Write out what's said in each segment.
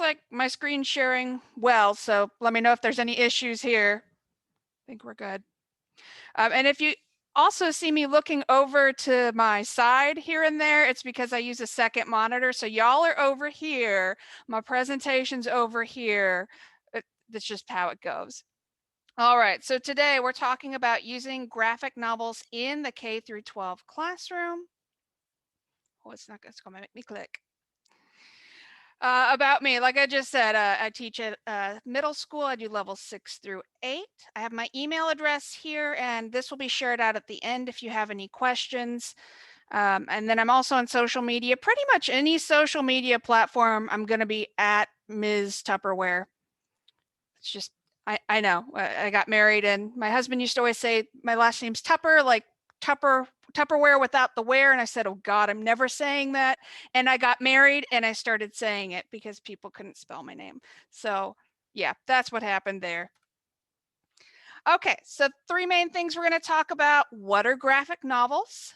like my screen sharing well, so let me know if there's any issues here. I think we're good. And if you also see me looking over to my side here and there, it's because I use a second monitor. So y'all are over here, my presentation's over here. That's just how it goes. All right, so today we're talking about using graphic novels in the K through 12 classroom. Oh, it's gonna make me click. About me, like I just said, I teach at middle school. I do levels 6 through 8. I have my email address here, and this will be shared out at the end if you have any questions. And then I'm also on social media. Pretty much any social media platform, I'm going to be at Ms. Tupperware. It's just, I know. I got married, and my husband used to always say my last name's Tupper, like Tupperware without the wear. And I said, oh God, I'm never saying that. And I got married and I started saying it because people couldn't spell my name. So yeah, that's what happened there. Okay, so 3 main things we're going to talk about. What are graphic novels?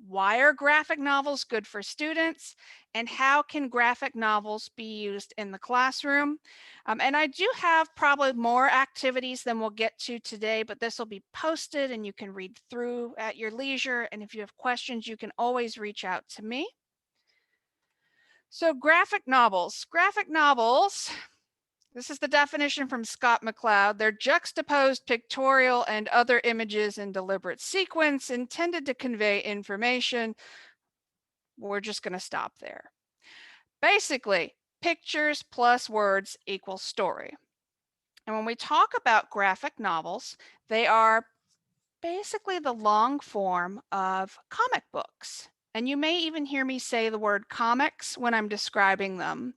Why are graphic novels good for students? And how can graphic novels be used in the classroom? And I do have probably more activities than we'll get to today, but this will be posted and you can read through at your leisure. And if you have questions, you can always reach out to me. So graphic novels. Graphic novels, this is the definition from Scott McCloud. They're juxtaposed pictorial and other images in deliberate sequence intended to convey information. We're just going to stop there. Basically, pictures plus words equals story. And when we talk about graphic novels, they are basically the long form of comic books. And you may even hear me say the word comics when I'm describing them.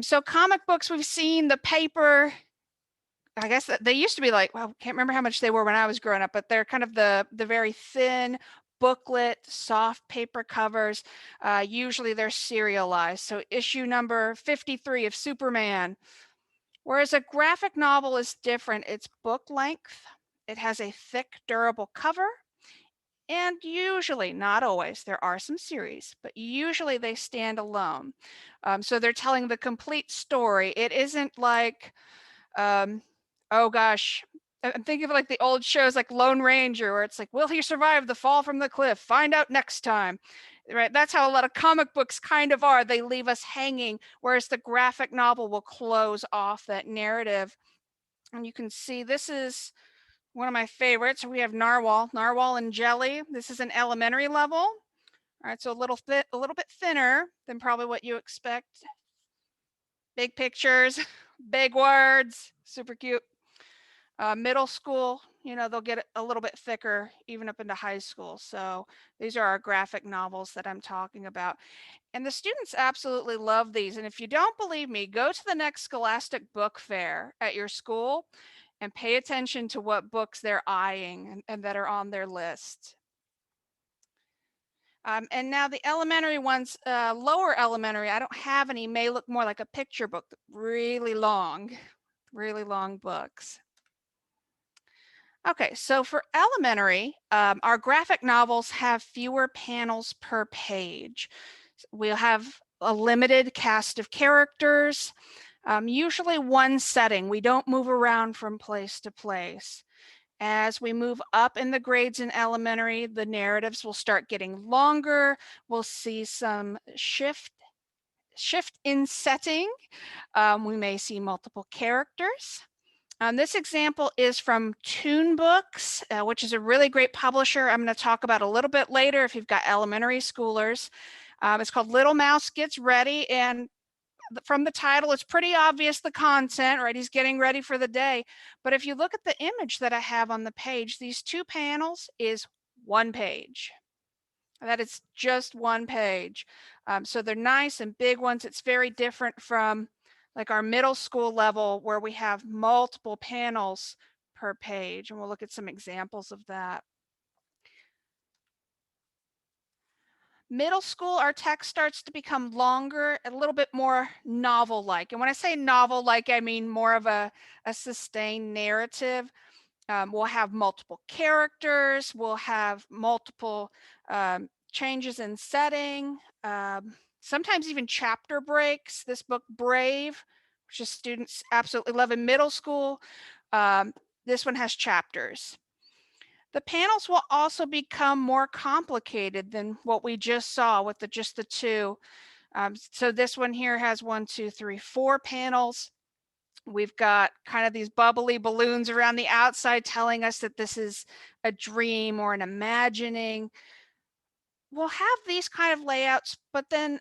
So comic books, we've seen the paper. I guess they used to be like, well, I can't remember how much they were when I was growing up, but they're kind of the very thin booklet, soft paper covers. Usually they're serialized. So issue number 53 of Superman. Whereas a graphic novel is different. It's book length. It has a thick, durable cover. And usually, not always, there are some series, but usually they stand alone. So they're telling the complete story. It isn't like, oh gosh, I'm thinking of like the old shows like Lone Ranger, where it's like, will he survive the fall from the cliff? Find out next time. Right? That's how a lot of comic books kind of are. They leave us hanging, whereas the graphic novel will close off that narrative. And you can see this is one of my favorites. We have Narwhal and Jelly. This is an elementary level. All right, so a little bit thinner than probably what you expect. Big pictures, big words, super cute. Middle school, you know, they'll get a little bit thicker even up into high school. So these are our graphic novels that I'm talking about. And the students absolutely love these. And if you don't believe me, go to the next Scholastic Book Fair at your school and pay attention to what books they're eyeing and that are on their list. And now the elementary ones, lower elementary, I don't have any, may look more like a picture book, really long books. Okay, so for elementary, our graphic novels have fewer panels per page. We'll have a limited cast of characters, usually one setting. We don't move around from place to place. As we move up in the grades in elementary, the narratives will start getting longer. We'll see some shift in setting. We may see multiple characters. This example is from Toon Books, which is a really great publisher. I'm going to talk about a little bit later if you've got elementary schoolers. It's called Little Mouse Gets Ready, and from the title, it's pretty obvious the content, right? He's getting ready for the day. But if you look at the image that I have on the page, these 2 panels is 1 page. That is just 1 page. So they're nice and big ones. It's very different from like our middle school level where we have multiple panels per page. And we'll look at some examples of that. Middle school, our text starts to become longer, a little bit more novel-like. And when I say novel-like, I mean more of a sustained narrative. We'll have multiple characters. We'll have multiple changes in setting. sometimes even chapter breaks. This book, Brave, which is students absolutely love in middle school. This one has chapters. The panels will also become more complicated than what we just saw with just the two. So this one here has 1, 2, 3, 4 panels. We've got kind of these bubbly balloons around the outside telling us that this is a dream or an imagining. We'll have these kind of layouts, but then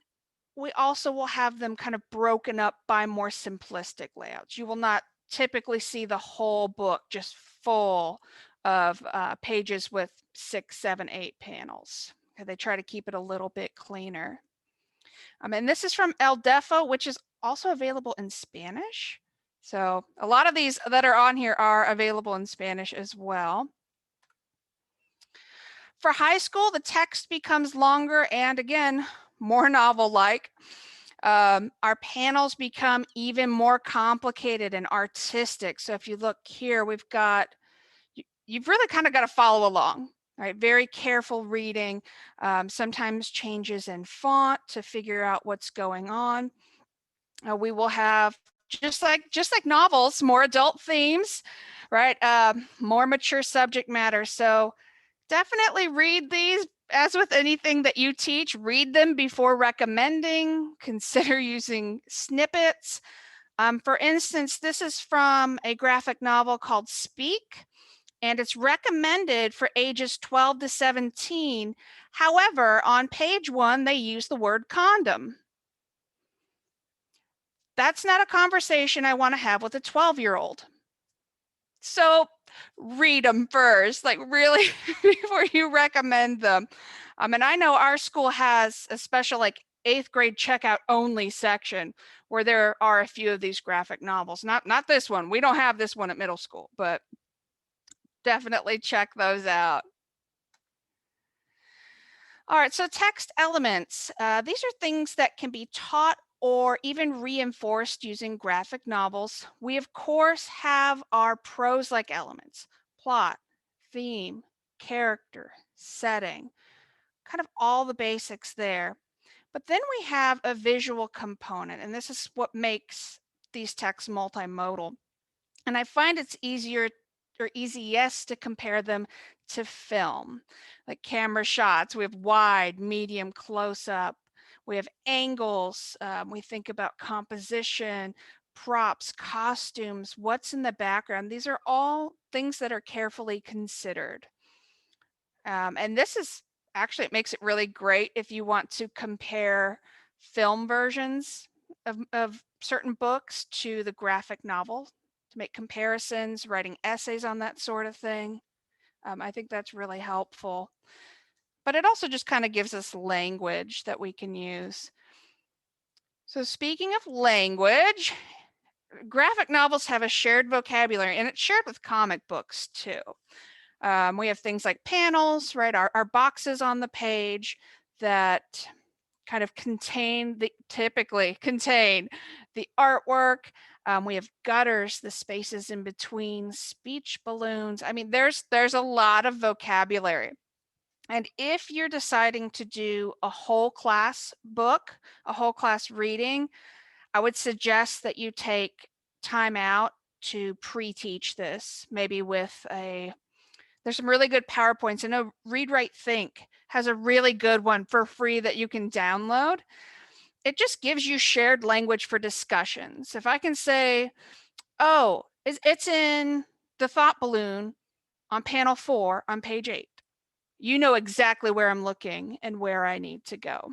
we also will have them kind of broken up by more simplistic layouts. You will not typically see the whole book just full of pages with 6, 7, 8 panels. They try to keep it a little bit cleaner. And this is from El Defo, which is also available in Spanish. So a lot of these that are on here are available in Spanish as well. For high school, the text becomes longer and again, more novel-like. Our panels become even more complicated and artistic. So if you look here, we've got, you've really kind of got to follow along, right? Very careful reading, sometimes changes in font to figure out what's going on. We will have, just like novels, more adult themes, right? More mature subject matter. So definitely read these. As with anything that you teach, read them before recommending. Consider using snippets. For instance, this is from a graphic novel called Speak, and it's recommended for ages 12 to 17. However, on page 1, they use the word condom. That's not a conversation I want to have with a 12-year-old. So read them first, like really before you recommend them. And I know our school has a special like 8th grade checkout only section where there are a few of these graphic novels. Not this one. We don't have this one at middle school, but definitely check those out. All right, so text elements. These are things that can be taught or even reinforced using graphic novels. We, of course, have our prose-like elements: plot, theme, character, setting, kind of all the basics there. But then we have a visual component, and this is what makes these texts multimodal. And I find it's easiest to compare them to film, like camera shots. We have wide, medium, close up. We have angles. We think about composition, props, costumes, what's in the background. These are all things that are carefully considered. And this is actually, it makes it really great if you want to compare film versions of certain books to the graphic novel, to make comparisons, writing essays on that sort of thing. I think that's really helpful. But it also just kind of gives us language that we can use. So speaking of language, graphic novels have a shared vocabulary, and it's shared with comic books too. We have things like panels, right? Our boxes on the page that kind of typically contain the artwork. We have gutters, the spaces in between, speech balloons. I mean, there's a lot of vocabulary. And if you're deciding to do a whole class book, a whole class reading, I would suggest that you take time out to pre-teach this, maybe with there's some really good PowerPoints. I know Read, Write, Think has a really good one for free that you can download. It just gives you shared language for discussions. If I can say, oh, it's in the thought balloon on panel 4 on page 8, you know exactly where I'm looking and where I need to go.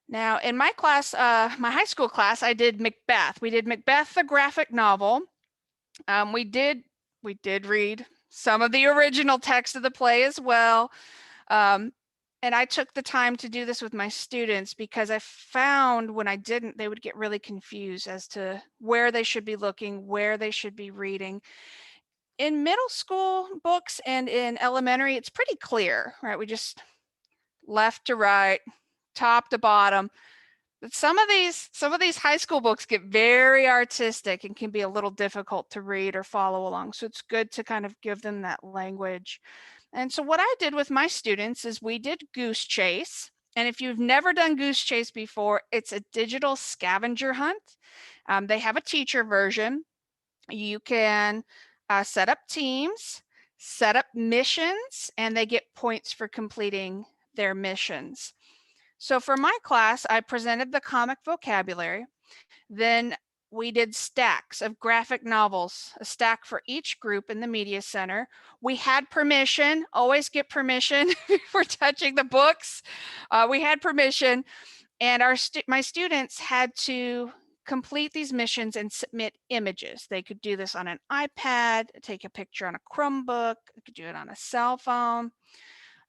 Now, in my class, my high school class, I did Macbeth. We did Macbeth, the graphic novel. We did read some of the original text of the play as well. And I took the time to do this with my students because I found when I didn't, they would get really confused as to where they should be looking, where they should be reading. In middle school books and in elementary, it's pretty clear, right? We just left to right, top to bottom. But some of these high school books get very artistic and can be a little difficult to read or follow along. So it's good to kind of give them that language. And so what I did with my students is we did Goose Chase. And if you've never done Goose Chase before, it's a digital scavenger hunt. They have a teacher version. You can set up teams, set up missions, and they get points for completing their missions. So for my class, I presented the comic vocabulary. Then we did stacks of graphic novels, a stack for each group in the media center. We had permission, always get permission before touching the books. We had permission, and my students had to complete these missions and submit images. They could do this on an iPad, take a picture on a Chromebook, they could do it on a cell phone.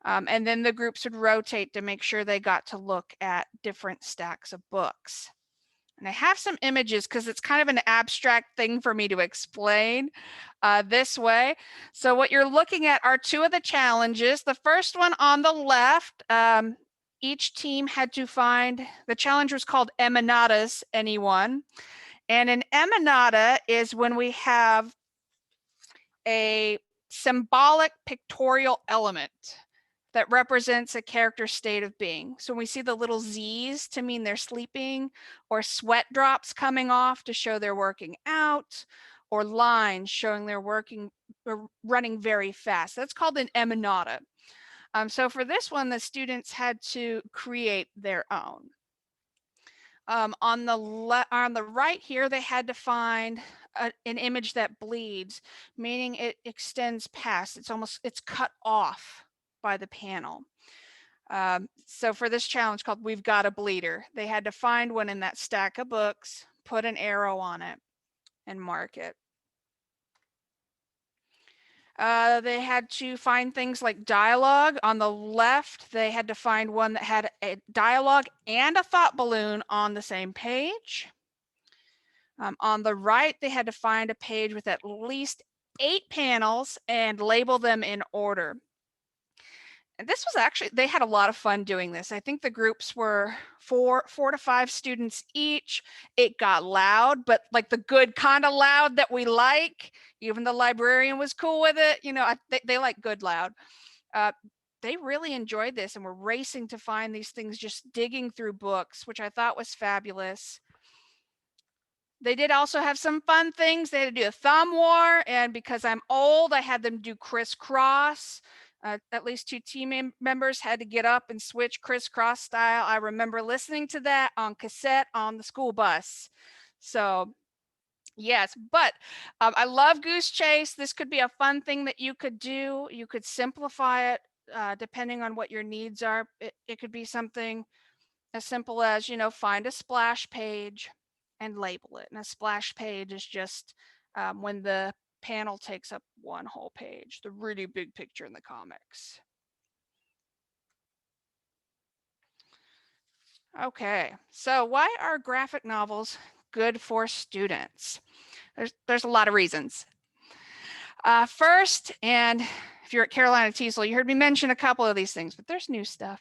And then the groups would rotate to make sure they got to look at different stacks of books. And I have some images because it's kind of an abstract thing for me to explain this way. So what you're looking at are two of the challenges. The first one on the left, each team had to find, the challenge was called Emanadas, anyone. And an emanada is when we have a symbolic pictorial element that represents a character's state of being. So when we see the little Z's to mean they're sleeping, or sweat drops coming off to show they're working out, or lines showing they're working or running very fast. That's called an emanada. So for this one, the students had to create their own. On the right here, they had to find an image that bleeds, meaning it extends past. It's cut off by the panel. So for this challenge called We've Got a Bleeder, they had to find one in that stack of books, put an arrow on it, and mark it. They had to find things like dialogue. On the left, they had to find one that had a dialogue and a thought balloon on the same page. On the right, they had to find a page with at least 8 panels and label them in order. And this was actually, they had a lot of fun doing this. I think the groups were four to 5 students each. It got loud, but like the good kind of loud that we like. Even the librarian was cool with it. You know, they like good loud. They really enjoyed this and were racing to find these things, just digging through books, which I thought was fabulous. They did also have some fun things. They had to do a thumb war, and because I'm old, I had them do crisscross. At least 2 team members had to get up and switch crisscross style. I remember listening to that on cassette on the school bus. So yes, but I love Goose Chase. This could be a fun thing that you could do. You could simplify it depending on what your needs are. It could be something as simple as, you know, find a splash page and label it. And a splash page is just when the panel takes up one whole page, the really big picture in the comics. Okay, so why are graphic novels good for students? There's a lot of reasons. First, and if you're at Carolina TESOL, you heard me mention a couple of these things, but there's new stuff.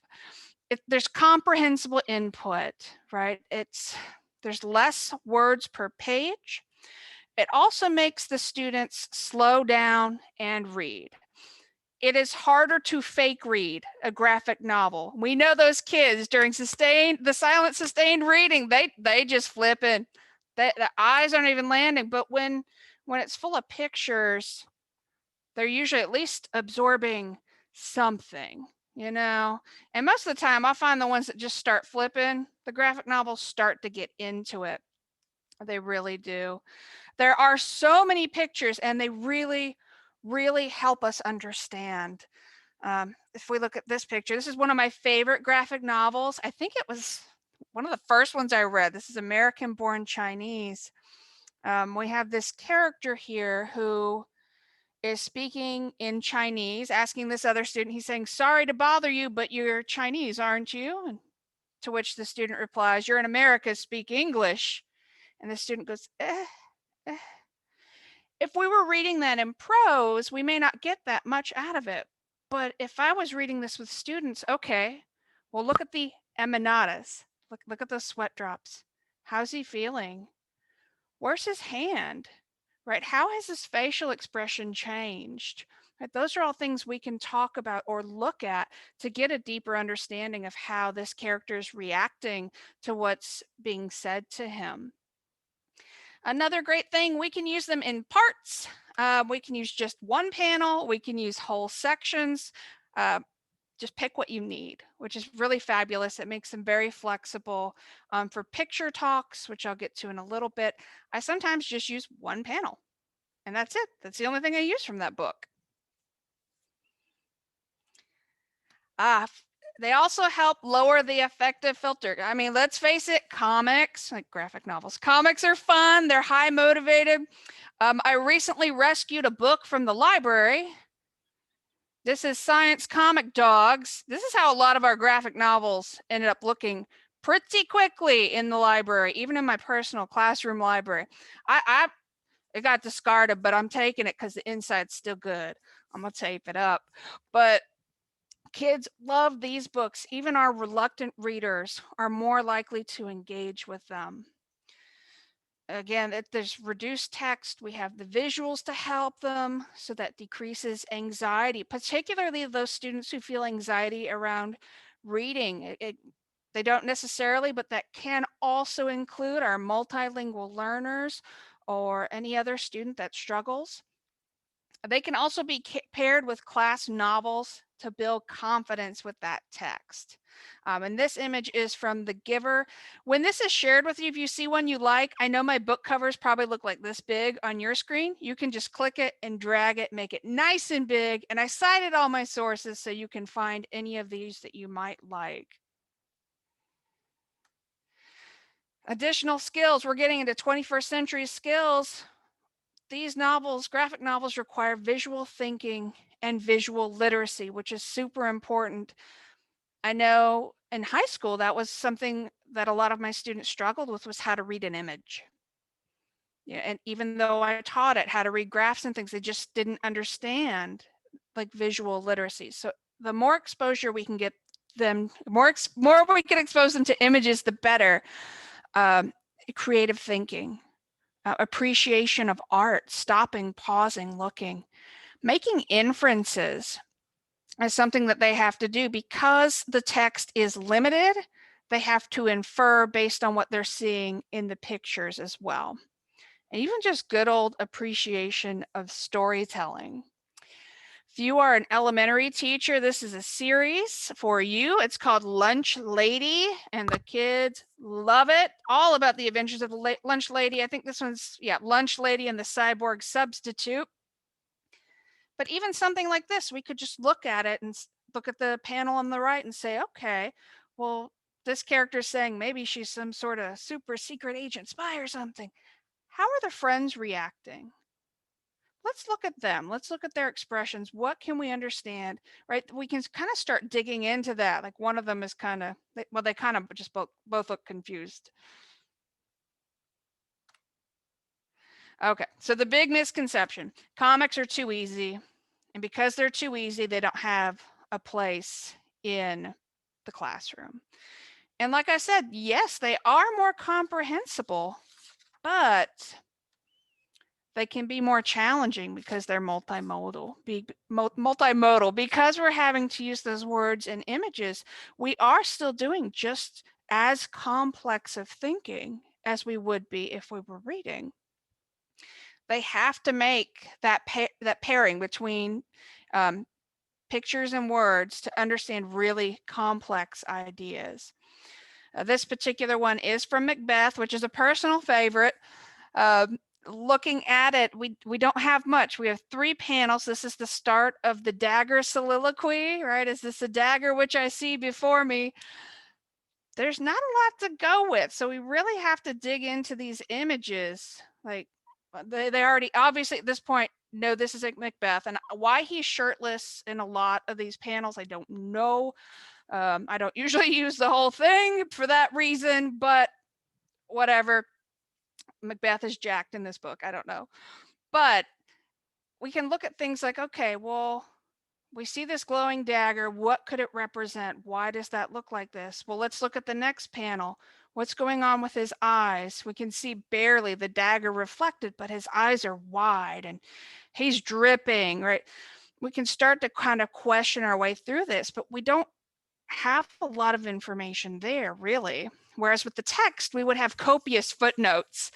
There's comprehensible input, right? There's less words per page. It also makes the students slow down and read. It is harder to fake read a graphic novel. We know those kids during the silent sustained reading, they just flip in. The eyes aren't even landing, but when it's full of pictures, they're usually at least absorbing something, you know? And most of the time, I find the ones that just start flipping, the graphic novels start to get into it. They really do. There are so many pictures, and they really, really help us understand. If we look at this picture, this is one of my favorite graphic novels. I think it was one of the first ones I read. This is American Born Chinese. We have this character here who is speaking in Chinese, asking this other student, he's saying, "Sorry to bother you, but you're Chinese, aren't you?" And to which the student replies, "You're in America, speak English." And the student goes, eh. If we were reading that in prose, we may not get that much out of it. But if I was reading this with students, okay, well, look at the emanadas. Look at those sweat drops. How's he feeling? Where's his hand? Right? How has his facial expression changed? Right? Those are all things we can talk about or look at to get a deeper understanding of how this character is reacting to what's being said to him. Another great thing, we can use them in parts. We can use just one panel. We can use whole sections. Just pick what you need, which is really fabulous. It makes them very flexible. For picture talks, which I'll get to in a little bit, I sometimes just use one panel, and that's it. That's the only thing I use from that book. They also help lower the affective filter. I mean, let's face it, comics, like graphic novels, comics are fun. They're high motivated. I recently rescued a book from the library. This is Science Comic Dogs. This is how a lot of our graphic novels ended up looking pretty quickly in the library, even in my personal classroom library. It got discarded, but I'm taking it because the inside's still good. I'm gonna tape it up. But kids love these books. Even our reluctant readers are more likely to engage with them. Again, there's reduced text. We have the visuals to help them, so that decreases anxiety, particularly those students who feel anxiety around reading. They don't necessarily, but that can also include our multilingual learners or any other student that struggles. They can also be paired with class novels to build confidence with that text. And this image is from The Giver. When this is shared with you, if you see one you like, I know my book covers probably look like this big on your screen. You can just click it and drag it, make it nice and big. And I cited all my sources so you can find any of these that you might like. Additional skills, we're getting into 21st century skills. These novels, graphic novels, require visual thinking and visual literacy, which is super important. I know in high school, that was something that a lot of my students struggled with, was how to read an image. Yeah, and even though I taught it how to read graphs and things, they just didn't understand like visual literacy. So the more exposure we can get them, more we can expose them to images, the better. Creative thinking. Appreciation of art, stopping, pausing, looking, making inferences is something that they have to do because the text is limited. They have to infer based on what they're seeing in the pictures as well. And even just good old appreciation of storytelling. If you are an elementary teacher, this is a series for you. It's called Lunch Lady, and the kids love it. All about the adventures of the Lunch Lady. I think this one's, Lunch Lady and the Cyborg Substitute. But even something like this, we could just look at it and look at the panel on the right and say, okay, well, this character is saying maybe she's some sort of super secret agent spy or something. How are the friends reacting? Let's look at them. Let's look at their expressions. What can we understand, right? We can kind of start digging into that. Like one of them is kind of, they kind of just both look confused. Okay, so the big misconception, comics are too easy. And because they're too easy, they don't have a place in the classroom. And like I said, yes, they are more comprehensible, but they can be more challenging because they're multimodal. Because we're having to use those words and images, we are still doing just as complex of thinking as we would be if we were reading. They have to make that pairing between pictures and words to understand really complex ideas. This particular one is from Macbeth, which is a personal favorite. Looking at it, we don't have much. We have 3 panels. This is the start of the dagger soliloquy, right? Is this a dagger which I see before me? There's not a lot to go with. So we really have to dig into these images. Like they already, obviously at this point, know this is Macbeth, and why he's shirtless in a lot of these panels, I don't know. I don't usually use the whole thing for that reason, but whatever. Macbeth is jacked in this book. I don't know. But we can look at things like, okay, well, we see this glowing dagger. What could it represent? Why does that look like this? Well, let's look at the next panel. What's going on with his eyes? We can see barely the dagger reflected, but his eyes are wide and he's dripping, right? we can start to kind of question our way through this, but we don't have a lot of information there, really. Whereas with the text, we would have copious footnotes.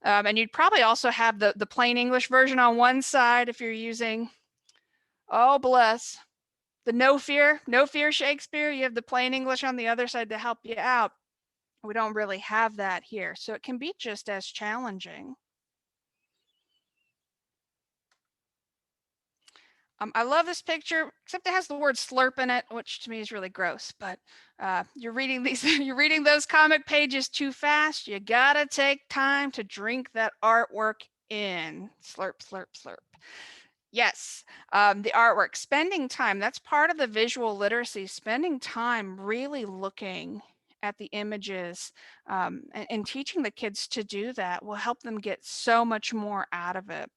And you'd probably also have the plain English version on one side if you're using, oh bless, the no fear Shakespeare. You have the plain English on the other side to help you out. We don't really have that here, so it can be just as challenging. I love this picture, except it has the word slurp in it, which to me is really gross. But you're reading these, you're reading those comic pages too fast. You gotta take time to drink that artwork in. Slurp, slurp, slurp. Yes, the artwork, spending time. That's part of the visual literacy. Spending time really looking at the images and teaching the kids to do that will help them get so much more out of it.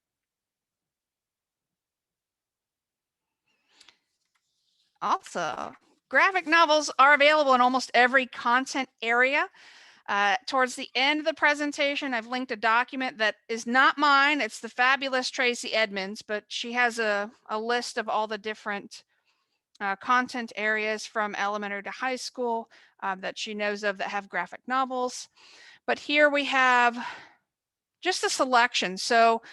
Also, graphic novels are available in almost every content area. Towards the end of the presentation, I've linked a document that is not mine. It's the fabulous Tracy Edmonds, but she has a list of all the different content areas from elementary to high school that she knows of that have graphic novels. But here we have just a selection. So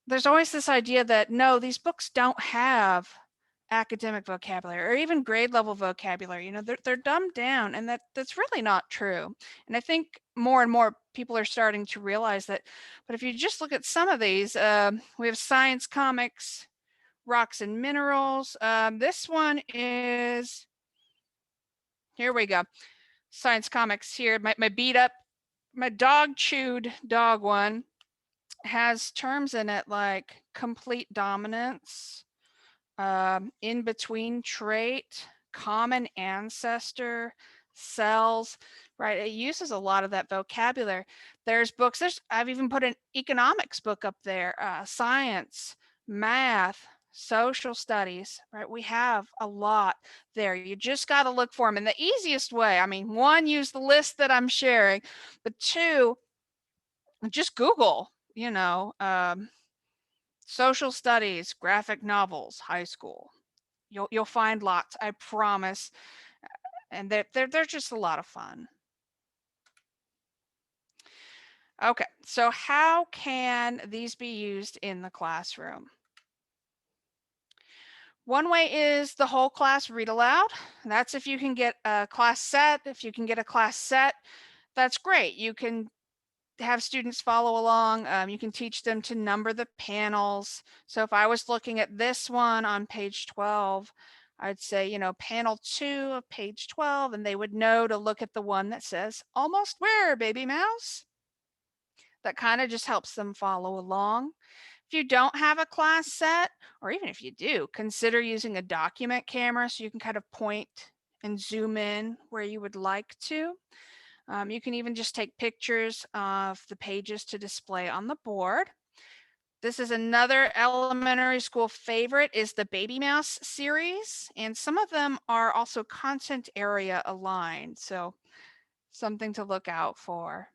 there's always this idea that no, these books don't have academic vocabulary or even grade level vocabulary. You know, they're dumbed down, and that's really not true. And I think more and more people are starting to realize that. But if you just look at some of these, we have science comics, rocks and minerals. This one is, here we go, science comics here. My beat up, my dog chewed dog one has terms in it like complete dominance, in between trait, common ancestor, cells, right? It uses a lot of that vocabulary. There's books, I've even put an economics book up there, science, math, social studies, right? We have a lot there. You just got to look for them. And the easiest way, I mean, one, use the list that I'm sharing, but two, just Google, you know, social studies, graphic novels, high school. You'll find lots, I promise. And they're just a lot of fun. Okay, so how can these be used in the classroom? One way is the whole class read aloud. That's if you can get a class set. If you can get a class set, that's great. You can have students follow along. You can teach them to number the panels. So if I was looking at this one on page 12, I'd say, you know, panel 2 of page 12, and they would know to look at the one that says, almost where, baby mouse? That kind of just helps them follow along. If you don't have a class set, or even if you do, consider using a document camera so you can kind of point and zoom in where you would like to. You can even just take pictures of the pages to display on the board. This is another elementary school favorite, is the Baby Mouse series, and some of them are also content area aligned, so something to look out for.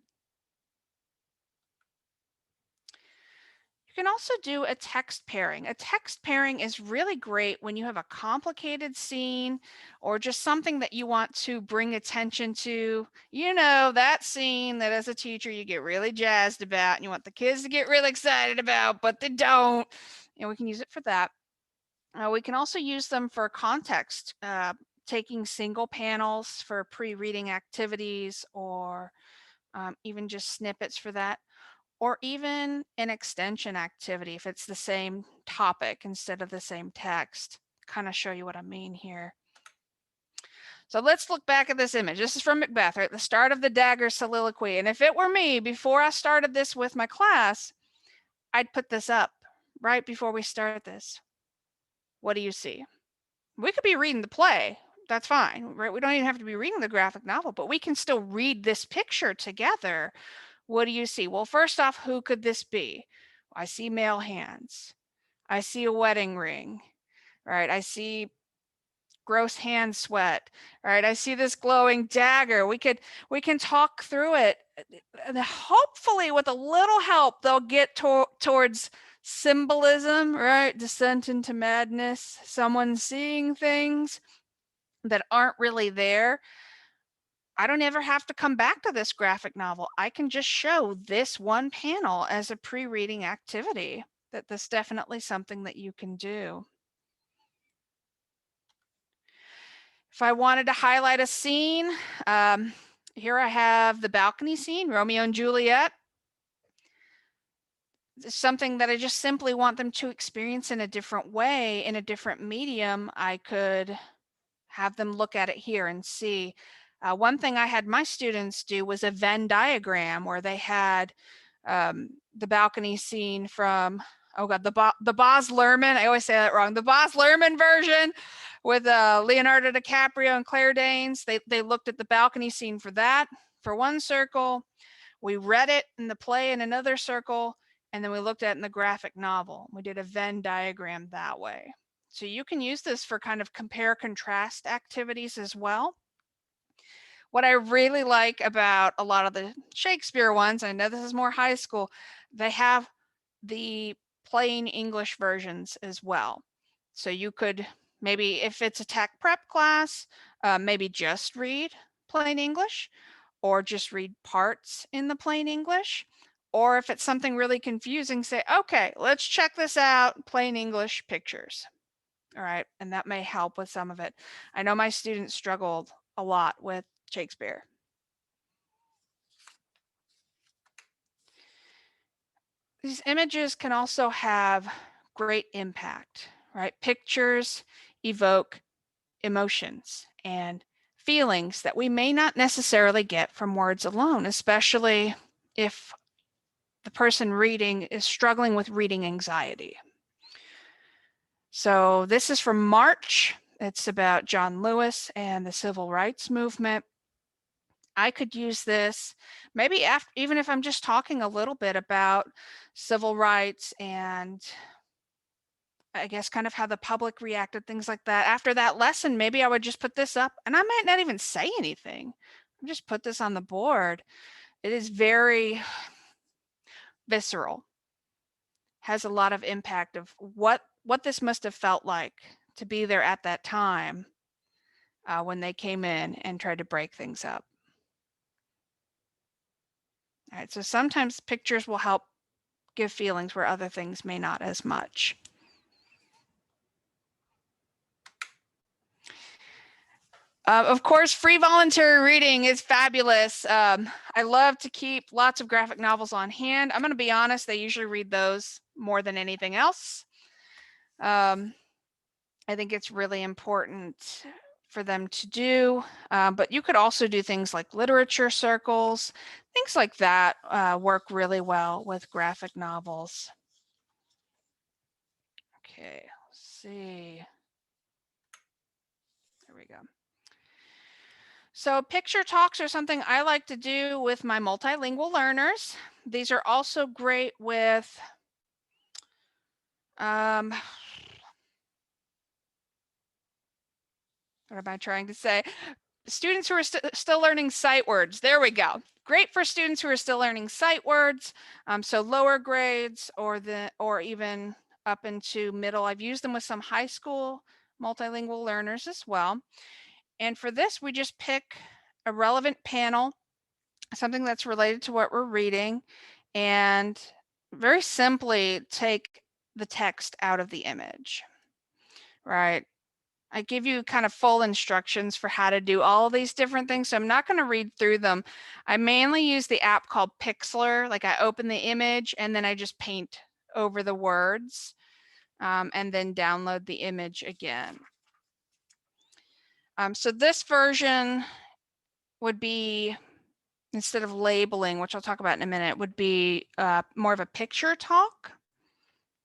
You can also do a text pairing. A text pairing is really great when you have a complicated scene or just something that you want to bring attention to. You know, that scene that as a teacher you get really jazzed about and you want the kids to get really excited about, but they don't. And we can use it for that. We can also use them for context, taking single panels for pre-reading activities or even just snippets for that, or even an extension activity if it's the same topic instead of the same text. Kind of show you what I mean here. So let's look back at this image. This is from Macbeth, right? The start of the dagger soliloquy. And if it were me, before I started this with my class, I'd put this up right before we start this. What do you see? We could be reading the play. That's fine, right? We don't even have to be reading the graphic novel, but we can still read this picture together. What do you see? Well, first off, who could this be? I see male hands. I see a wedding ring, right? I see gross hand sweat, right? I see this glowing dagger. We can talk through it. And hopefully with a little help, they'll get towards symbolism, right? Descent into madness, someone seeing things that aren't really there. I don't ever have to come back to this graphic novel. I can just show this one panel as a pre-reading activity. That's definitely something that you can do. If I wanted to highlight a scene, here I have the balcony scene, Romeo and Juliet. It's something that I just simply want them to experience in a different way, in a different medium. I could have them look at it here and see. One thing I had my students do was a Venn diagram where they had the balcony scene from, oh God, the Baz Luhrmann, I always say that wrong, the Baz Luhrmann version with Leonardo DiCaprio and Claire Danes. They looked at the balcony scene for that, for one circle. We read it in the play in another circle, and then we looked at it in the graphic novel. We did a Venn diagram that way. So you can use this for kind of compare contrast activities as well. What I really like about a lot of the Shakespeare ones, I know this is more high school, they have the plain English versions as well. So you could maybe, if it's a tech prep class, maybe just read plain English or just read parts in the plain English. Or if it's something really confusing, say, okay, let's check this out, plain English pictures. All right, and that may help with some of it. I know my students struggled a lot with Shakespeare. These images can also have great impact, right? Pictures evoke emotions and feelings that we may not necessarily get from words alone, especially if the person reading is struggling with reading anxiety. So this is from March. It's about John Lewis and the civil rights movement. I could use this maybe after, even if I'm just talking a little bit about civil rights and I guess kind of how the public reacted, things like that. After that lesson, maybe I would just put this up and I might not even say anything. Just put this on the board. It is very visceral, has a lot of impact of what this must have felt like to be there at that time when they came in and tried to break things up. All right, so sometimes pictures will help give feelings where other things may not as much. Of course, free voluntary reading is fabulous. I love to keep lots of graphic novels on hand. I'm going to be honest, they usually read those more than anything else. I think it's really important for them to do, but you could also do things like literature circles, things like that work really well with graphic novels. Okay, let's see. There we go. So picture talks are something I like to do with my multilingual learners. These are also great with what am I trying to say? Students who are still learning sight words. There we go. Great for students who are still learning sight words. So lower grades or even up into middle. I've used them with some high school multilingual learners as well. And for this, we just pick a relevant panel, something that's related to what we're reading, and very simply take the text out of the image, right? I give you kind of full instructions for how to do all of these different things, so I'm not going to read through them. I mainly use the app called Pixlr. Like I open the image and then I just paint over the words and then download the image again. So this version would be, instead of labeling, which I'll talk about in a minute, would be more of a picture talk.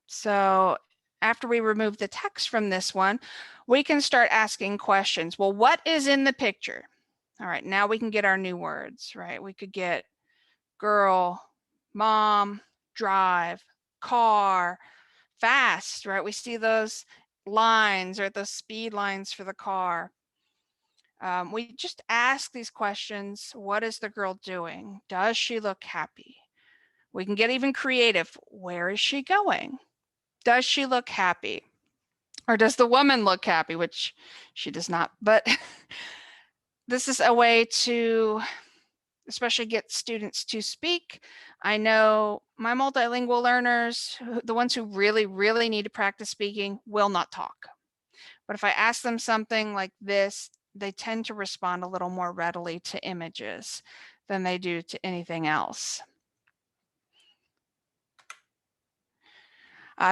So after we remove the text from this one, we can start asking questions. Well, what is in the picture? All right, now we can get our new words, right? We could get girl, mom, drive, car, fast, right? We see those lines, right? Those speed lines for the car. We just ask these questions. What is the girl doing? Does she look happy? We can get even creative. Where is she going? Does she look happy? Or does the woman look happy? Which she does not, but this is a way to especially get students to speak. I know my multilingual learners, the ones who really, really need to practice speaking, will not talk. But if I ask them something like this, they tend to respond a little more readily to images than they do to anything else.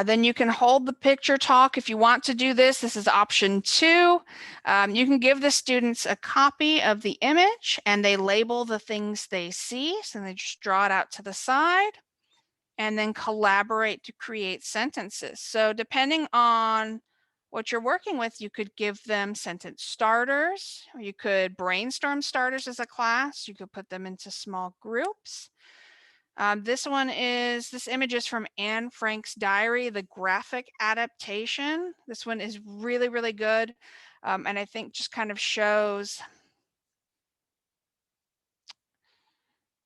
Then you can hold the picture talk if you want to do this. This is option 2. You can give the students a copy of the image and they label the things they see. So they just draw it out to the side and then collaborate to create sentences. So depending on what you're working with, you could give them sentence starters, or you could brainstorm starters as a class. You could put them into small groups. This image is from Anne Frank's diary, the graphic adaptation. This one is really, really good. And I think just kind of shows,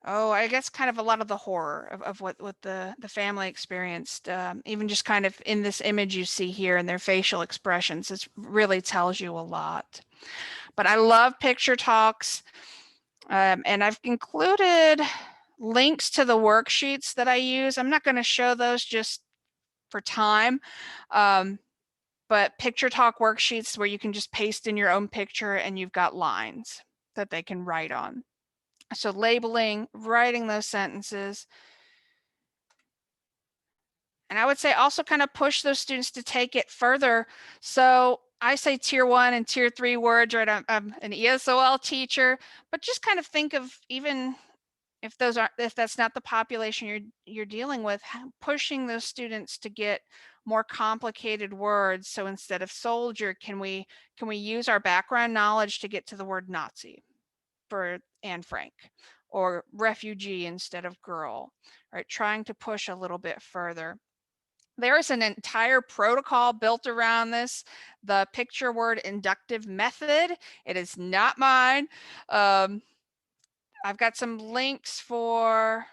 I guess kind of a lot of the horror of what the family experienced. Even just kind of in this image you see here and their facial expressions, it really tells you a lot. But I love picture talks. And I've included links to the worksheets that I use. I'm not going to show those just for time, but picture talk worksheets where you can just paste in your own picture and you've got lines that they can write on. So labeling, writing those sentences. And I would say also kind of push those students to take it further. So I say tier 1 and tier 3 words, right? I'm an ESOL teacher, but just kind of think of, even if that's not the population you're dealing with, pushing those students to get more complicated words. So instead of soldier, can we use our background knowledge to get to the word Nazi for Anne Frank, or refugee instead of girl, right? Trying to push a little bit further. There is an entire protocol built around this, the picture word inductive method. It is not mine. I've got some links for,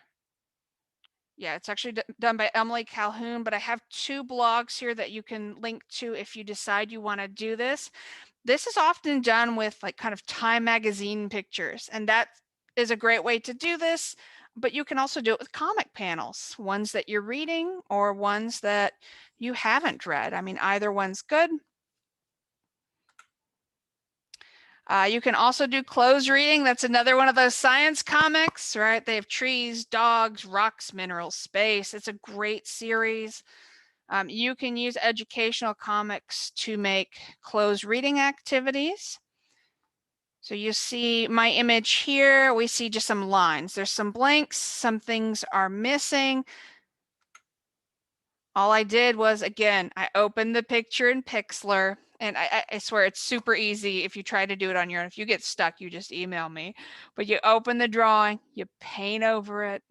it's actually done by Emily Calhoun, but I have 2 blogs here that you can link to if you decide you want to do this. This is often done with like kind of Time magazine pictures, and that is a great way to do this, but you can also do it with comic panels, ones that you're reading or ones that you haven't read. I mean, either one's good. You can also do closed reading. That's another one of those science comics, right? They have trees, dogs, rocks, minerals, space. It's a great series. You can use educational comics to make closed reading activities. So you see my image here, we see just some lines. There's some blanks, some things are missing. All I did was, again, I opened the picture in Pixlr, and I swear it's super easy if you try to do it on your own. If you get stuck, you just email me. But you open the drawing, you paint over it,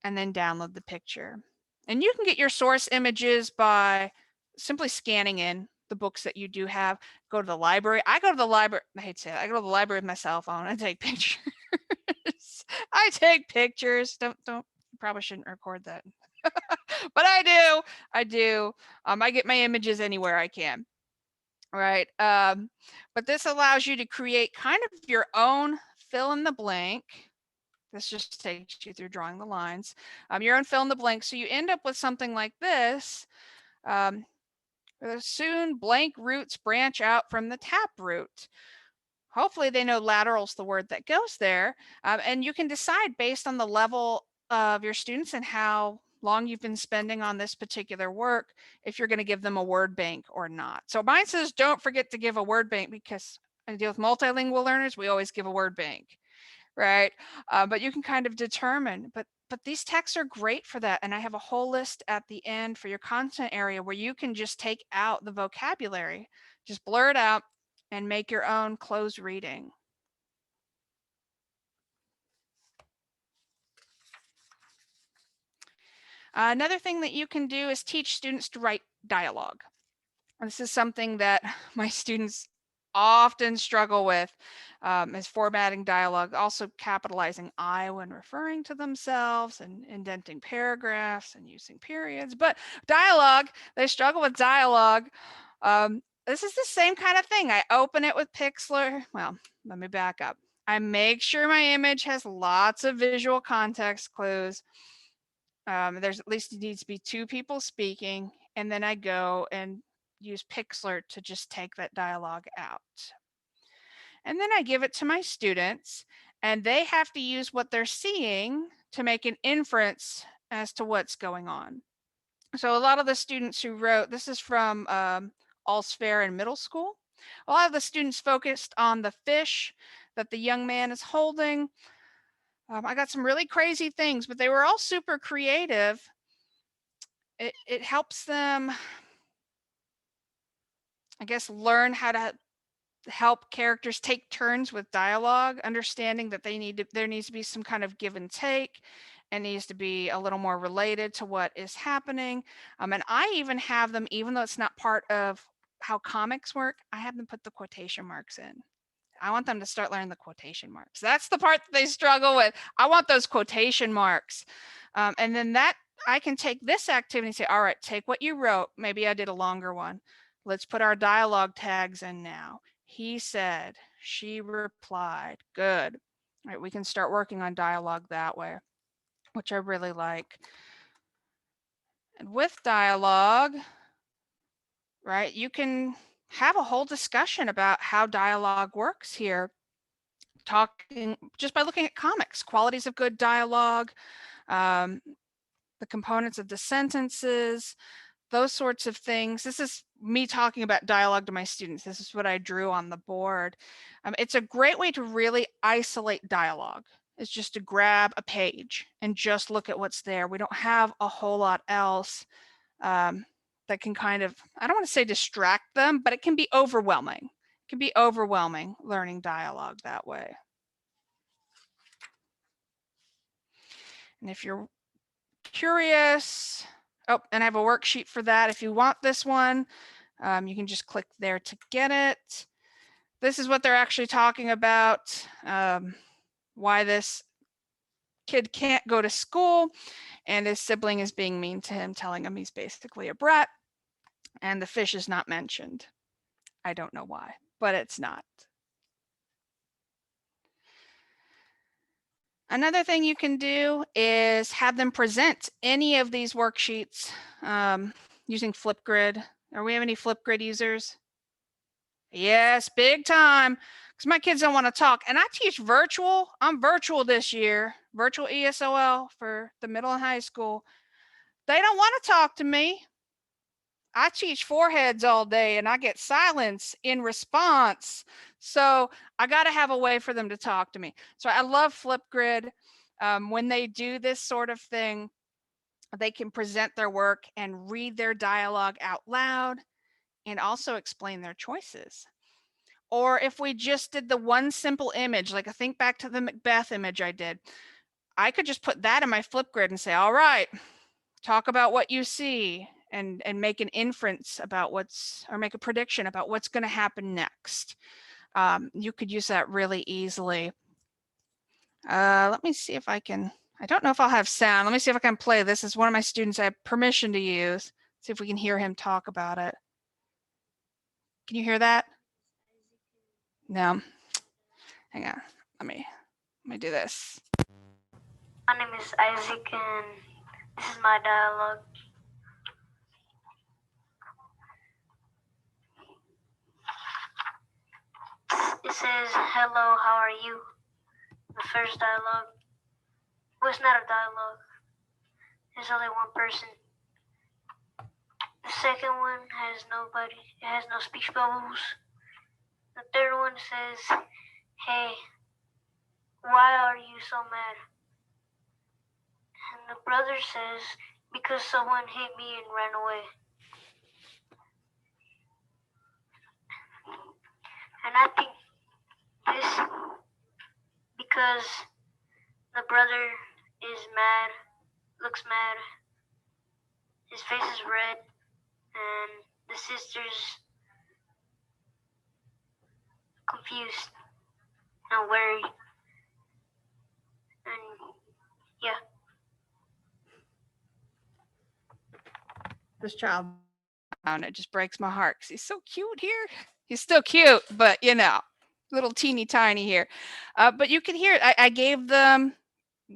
and then download the picture. And you can get your source images by simply scanning in the books that you do have. Go to the library. I go to the library. I hate to say it. I go to the library with my cell phone and take pictures. I take pictures. Don't. You probably shouldn't record that. But I do. I get my images anywhere I can, right? But this allows you to create kind of your own fill in the blank. This just takes you through drawing the lines. Your own fill in the blank. So you end up with something like this. Soon blank roots branch out from the tap root. Hopefully they know lateral's the word that goes there. And you can decide based on the level of your students and how long you've been spending on this particular work, if you're going to give them a word bank or not. So mine says, don't forget to give a word bank, because I deal with multilingual learners. We always give a word bank, right? But you can kind of determine, but these texts are great for that. And I have a whole list at the end for your content area where you can just take out the vocabulary, just blur it out and make your own closed reading. Another thing that you can do is teach students to write dialogue. This is something that my students often struggle with is formatting dialogue, also capitalizing I when referring to themselves and indenting paragraphs and using periods. But dialogue, they struggle with dialogue. This is the same kind of thing. I open it with Pixlr. Well, let me back up. I make sure my image has lots of visual context clues. There's at least needs to be 2 people speaking, and then I go and use Pixlr to just take that dialogue out. And then I give it to my students, and they have to use what they're seeing to make an inference as to what's going on. So a lot of the students who wrote, this is from Allsfair in middle school. A lot of the students focused on the fish that the young man is holding. I got some really crazy things, but they were all super creative. It helps them, I guess, learn how to help characters take turns with dialogue, understanding that there needs to be some kind of give and take, and needs to be a little more related to what is happening. And I even have them, even though it's not part of how comics work, I have them put the quotation marks in. I want them to start learning the quotation marks. That's the part that they struggle with. I want those quotation marks. And then that I can take this activity and say, all right, take what you wrote. Maybe I did a longer one. Let's put our dialogue tags in now. He said, she replied, good. All right, we can start working on dialogue that way, which I really like. And with dialogue, right, you can have a whole discussion about how dialogue works here. Talking just by looking at comics, qualities of good dialogue, the components of the sentences, those sorts of things. This is me talking about dialogue to my students. This is what I drew on the board. It's a great way to really isolate dialogue. It's just to grab a page and just look at what's there. We don't have a whole lot else that can kind of, I don't want to say distract them, but it can be overwhelming. It can be overwhelming learning dialogue that way. And if you're curious, oh, and I have a worksheet for that. If you want this one, you can just click there to get it. This is what they're actually talking about, why this kid can't go to school and his sibling is being mean to him, telling him he's basically a brat, and the fish is not mentioned. I don't know why, but it's not. Another thing you can do is have them present any of these worksheets using Flipgrid. Are we have any Flipgrid users? Yes, big time, because my kids don't want to talk. And I teach virtual. I'm virtual this year, virtual ESOL for the middle and high school. They don't want to talk to me. I teach foreheads all day and I get silence in response. So I got to have a way for them to talk to me. So I love Flipgrid. When they do this sort of thing, they can present their work and read their dialogue out loud and also explain their choices. Or if we just did the one simple image, like I think back to the Macbeth image I did, I could just put that in my Flipgrid and say, all right, talk about what you see and make an inference about or make a prediction about what's going to happen next. You could use that really easily. Let me see if I can, I don't know if I'll have sound. Let me see if I can play this. This is one of my students I have permission to use. See if we can hear him talk about it. Can you hear that? No. Hang on. Let me do this. My name is Isaac and this is my dialogue. It says, hello, how are you? The first dialogue. Well, it's not a dialogue. There's only one person. The second one has nobody. It has no speech bubbles. The third one says, hey, why are you so mad? And the brother says, because someone hit me and ran away. And I think this, because the brother is mad, looks mad, his face is red, and the sisters confused and worried. And yeah. This child, and it just breaks my heart because he's so cute here. He's still cute, but little teeny tiny here. But you can hear it. I gave them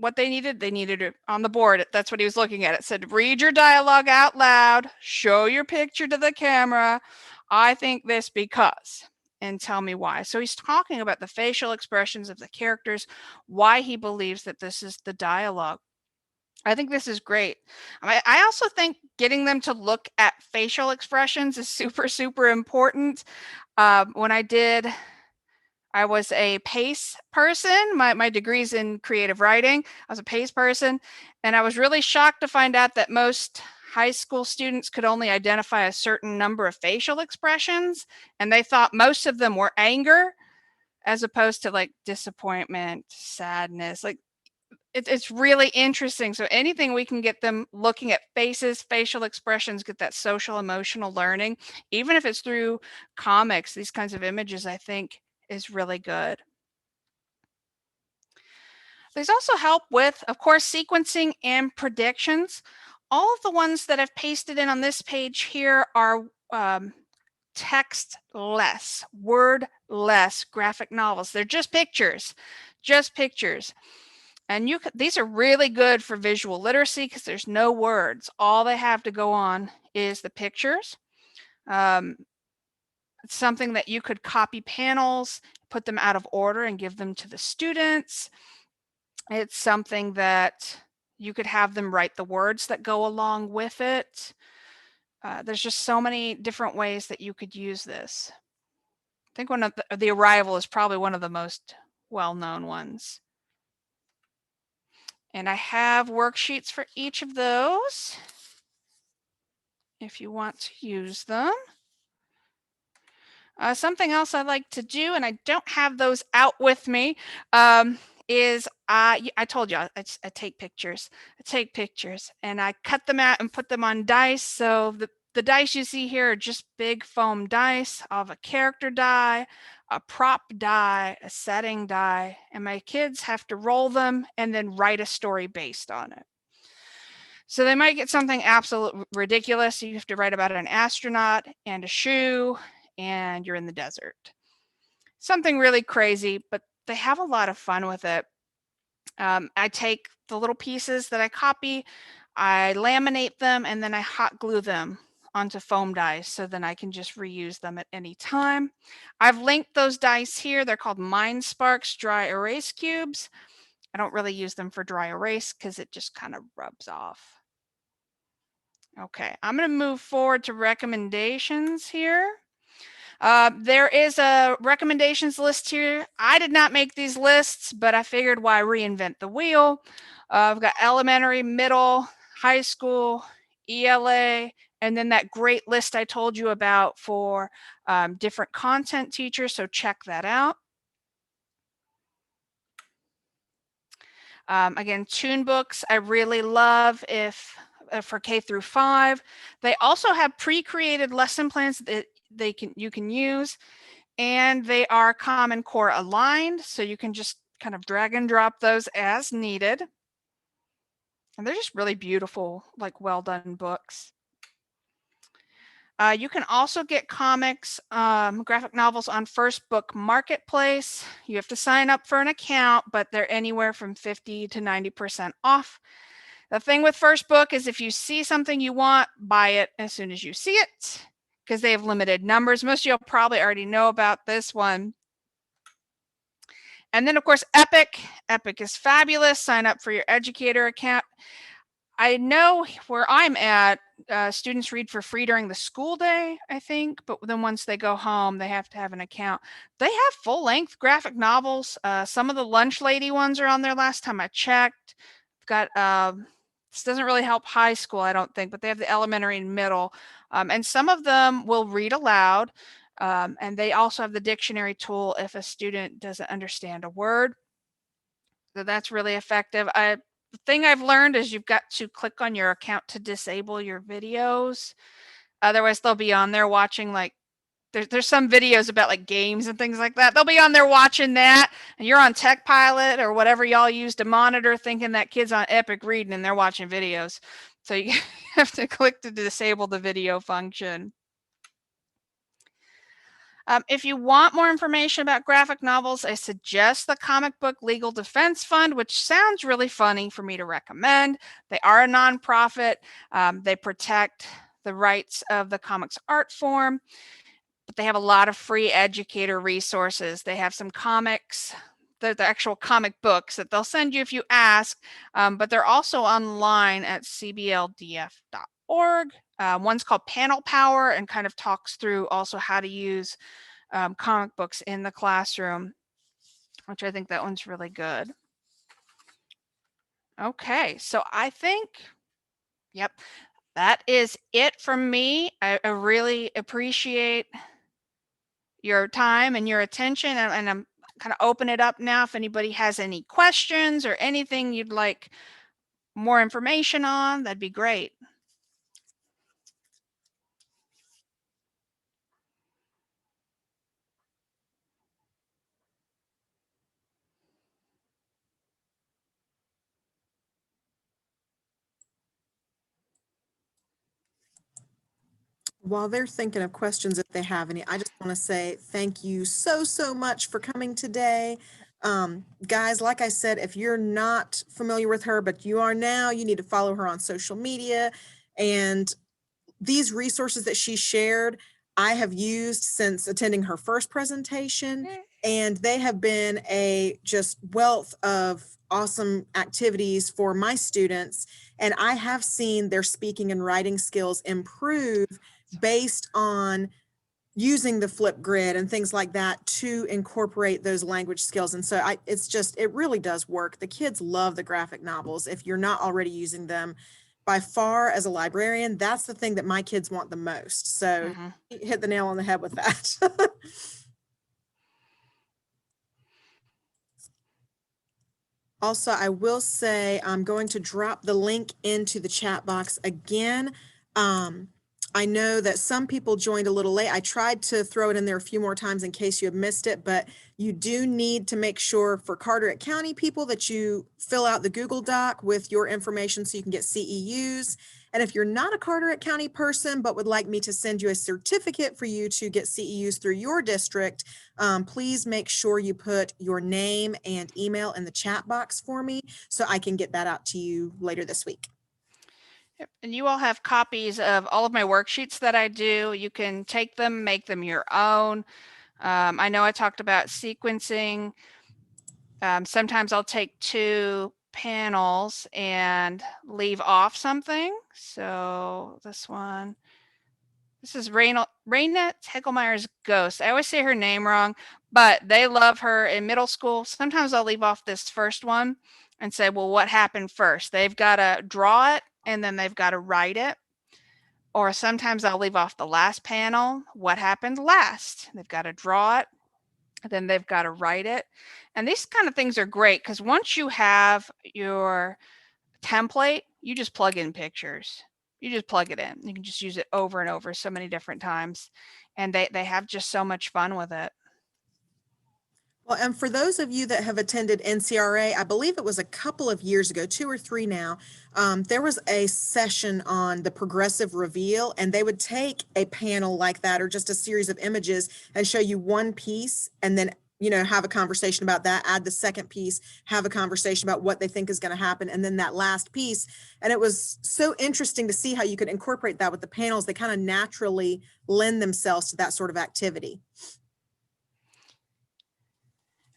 what they needed. They needed it on the board. That's what he was looking at. It said, read your dialogue out loud, show your picture to the camera. I think this because, and tell me why. So he's talking about the facial expressions of the characters, why he believes that this is the dialogue. I think this is great. I also think getting them to look at facial expressions is super, super important. When I was a PACE person. My degree's in creative writing. I was a PACE person, and I was really shocked to find out that most high school students could only identify a certain number of facial expressions, and they thought most of them were anger as opposed to like disappointment, sadness. Like it's really interesting. So anything we can get them looking at faces, facial expressions, get that social emotional learning, even if it's through comics, these kinds of images, I think is really good. These also help with, of course, sequencing and predictions. All of the ones that I've pasted in on this page here are text-less, word-less graphic novels. They're just pictures, just pictures. And these are really good for visual literacy because there's no words. All they have to go on is the pictures. It's something that you could copy panels, put them out of order and give them to the students. It's something that you could have them write the words that go along with it. There's just so many different ways that you could use this. I think one of the Arrival is probably one of the most well-known ones. And I have worksheets for each of those if you want to use them. Something else I like to do, and I don't have those out with me, is I told you I take pictures. I take pictures and I cut them out and put them on dice. So the dice you see here are just big foam dice. I'll have a character die, a prop die, a setting die, and my kids have to roll them and then write a story based on it. So they might get something absolutely ridiculous. You have to write about an astronaut and a shoe, and you're in the desert. Something really crazy, but they have a lot of fun with it. I take the little pieces that I copy, I laminate them, and then I hot glue them onto foam dice so then I can just reuse them at any time. I've linked those dice here. They're called Mind Sparks Dry Erase Cubes. I don't really use them for dry erase because it just kind of rubs off. Okay, I'm going to move forward to recommendations here. There is a recommendations list here. I did not make these lists, but I figured why reinvent the wheel. I've got elementary, middle, high school, ELA, and then that great list I told you about for different content teachers, so check that out. Again, tune books I really love for K through 5. They also have pre-created lesson plans that you can use, and they are Common Core aligned, so you can just kind of drag and drop those as needed. And they're just really beautiful, like well done books. You can also get comics, graphic novels on First Book Marketplace. You have to sign up for an account, but they're anywhere from 50 to 90% off. The thing with First Book is if you see something you want, buy it as soon as you see it, because they have limited numbers. Most of you will probably already know about this one. And then, of course, Epic. Epic is fabulous. Sign up for your educator account. I know where I'm at, students read for free during the school day, I think, but then once they go home, they have to have an account. They have full-length graphic novels. Some of the Lunch Lady ones are on there last time I checked. I've got, this doesn't really help high school, I don't think, but they have the elementary and middle. And some of them will read aloud. And they also have the dictionary tool if a student doesn't understand a word. So that's really effective. The thing I've learned is you've got to click on your account to disable your videos. Otherwise, they'll be on there watching like there's some videos about like games and things like that. They'll be on there watching that, and you're on Tech Pilot or whatever y'all use to monitor, thinking that kid's on Epic reading, and they're watching videos. So you have to click to disable the video function. If you want more information about graphic novels, I suggest the Comic Book Legal Defense Fund, which sounds really funny for me to recommend. They are a nonprofit. They protect the rights of the comics art form, but they have a lot of free educator resources. They have some comics, the actual comic books that they'll send you if you ask, but they're also online at cbldf.org. One's called Panel Power and kind of talks through also how to use comic books in the classroom, which I think that one's really good. Okay, so I think, yep, that is it from me. I really appreciate your time and your attention, and I'm kind of open it up now if anybody has any questions or anything you'd like more information on, that'd be great. While they're thinking of questions, if they have any, I just want to say thank you so much for coming today. Guys, like I said, if you're not familiar with her, but you are now, you need to follow her on social media. And these resources that she shared, I have used since attending her first presentation, and they have been a just wealth of awesome activities for my students. And I have seen their speaking and writing skills improve based on using the flip grid and things like that to incorporate those language skills. And so it really does work. The kids love the graphic novels. If you're not already using them, by far, as a librarian, that's the thing that my kids want the most. So hit the nail on the head with that. Also, I will say I'm going to drop the link into the chat box again. I know that some people joined a little late. I tried to throw it in there a few more times in case you have missed it, but you do need to make sure for Carteret County people that you fill out the Google Doc with your information so you can get CEUs. And if you're not a Carteret County person, but would like me to send you a certificate for you to get CEUs through your district, please make sure you put your name and email in the chat box for me so I can get that out to you later this week. Yep. And you all have copies of all of my worksheets that I do. You can take them, make them your own. I know I talked about sequencing. Sometimes I'll take 2 panels and leave off something. So this is Raina Hegelmeyer's Ghost. I always say her name wrong, but they love her in middle school. Sometimes I'll leave off this first one and say, well, what happened first? They've got to draw it and then they've got to write it. Or sometimes I'll leave off the last panel. What happened last? They've got to draw it, then they've got to write it. And these kind of things are great because once you have your template, you just plug in pictures. You just plug it in. You can just use it over and over so many different times. And they have just so much fun with it. Well, and for those of you that have attended NCRA, I believe it was a couple of years ago, 2 or 3 now, there was a session on the progressive reveal, and they would take a panel like that or just a series of images and show you one piece and then have a conversation about that, add the second piece, have a conversation about what they think is going to happen, and then that last piece. And it was so interesting to see how you could incorporate that with the panels. They kind of naturally lend themselves to that sort of activity.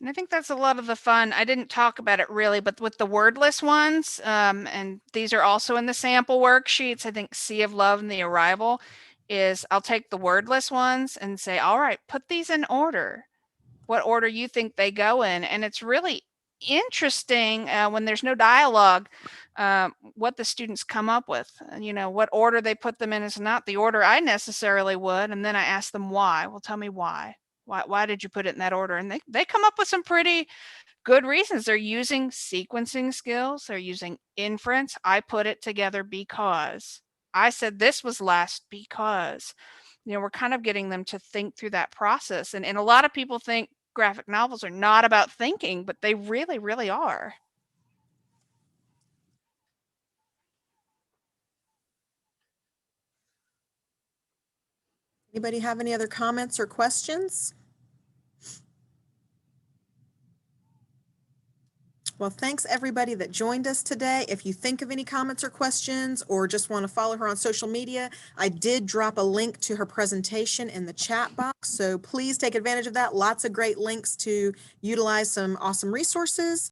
And I think that's a lot of the fun. I didn't talk about it really, but with the wordless ones, and these are also in the sample worksheets, I think Sea of Love and The Arrival is I'll take the wordless ones and say, all right, put these in order. What order you think they go in. And it's really interesting when there's no dialogue, what the students come up with. What order they put them in is not the order I necessarily would. And then I ask them why. Well, tell me why. Why did you put it in that order? And they come up with some pretty good reasons. They're using sequencing skills. They're using inference. I put it together because I said this was last because. we're kind of getting them to think through that process. And a lot of people think graphic novels are not about thinking, but they really, really are. Anybody have any other comments or questions? Well, thanks everybody that joined us today. If you think of any comments or questions or just want to follow her on social media, I did drop a link to her presentation in the chat box. So please take advantage of that. Lots of great links to utilize some awesome resources.